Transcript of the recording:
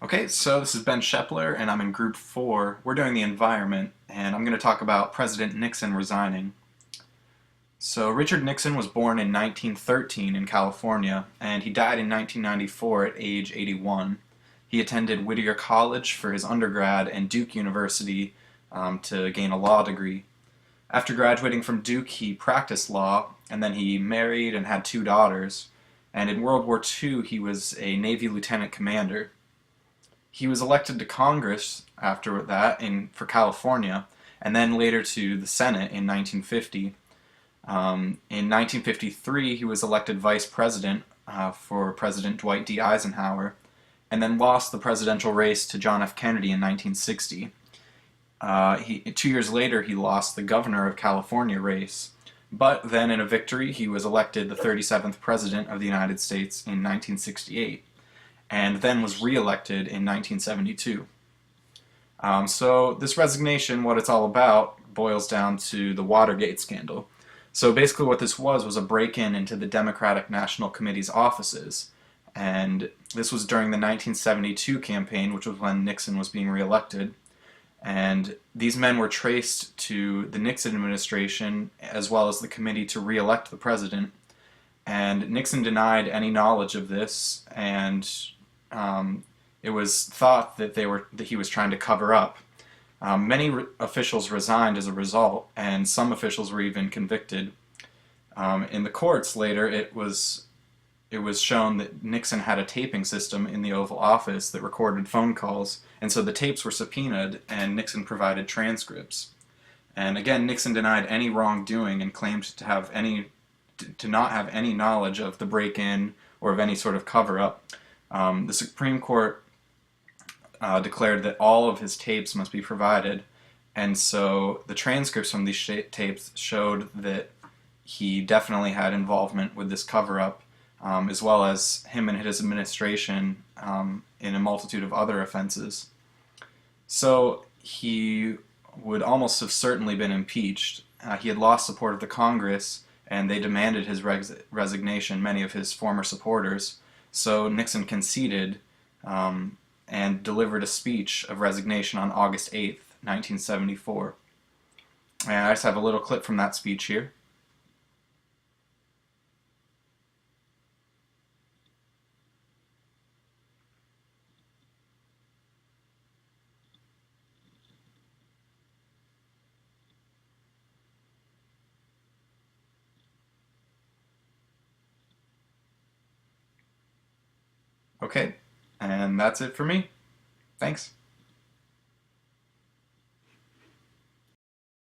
Okay, so this is Ben Shepler, and I'm in Group 4. We're doing the environment, and I'm going to talk about President Nixon resigning. So Richard Nixon was born in 1913 in California, and he died in 1994 at age 81. He attended Whittier College for his undergrad and Duke University to gain a law degree. After graduating from Duke, he practiced law, and then he married and had two daughters. And in World War II, he was a Navy lieutenant commander. He was elected to Congress after that for California, and then later to the Senate in 1950. In 1953, he was elected vice president for President Dwight D. Eisenhower, and then lost the presidential race to John F. Kennedy in 1960. 2 years later, he lost the governor of California race, but then in a victory, he was elected the 37th president of the United States in 1968. And then was re-elected in 1972. So this resignation, what it's all about, boils down to the Watergate scandal. So basically what this was a break-in into the Democratic National Committee's offices. And this was during the 1972 campaign, which was when Nixon was being re-elected. And these men were traced to the Nixon administration as well as the committee to re-elect the president. And Nixon denied any knowledge of this, and it was thought that he was trying to cover up. Many officials resigned as a result, and some officials were even convicted. In the courts later, it was shown that Nixon had a taping system in the Oval Office that recorded phone calls, and so the tapes were subpoenaed, and Nixon provided transcripts. And again, Nixon denied any wrongdoing and claimed to not have any knowledge of the break-in or of any sort of cover-up. The Supreme Court declared that all of his tapes must be provided, and so the transcripts from these tapes showed that he definitely had involvement with this cover-up, as well as him and his administration in a multitude of other offenses. So he would almost have certainly been impeached. He had lost support of the Congress, and they demanded his resignation, many of his former supporters. So Nixon conceded and delivered a speech of resignation on August 8th, 1974. And I just have a little clip from that speech here. Okay, and that's it for me. Thanks.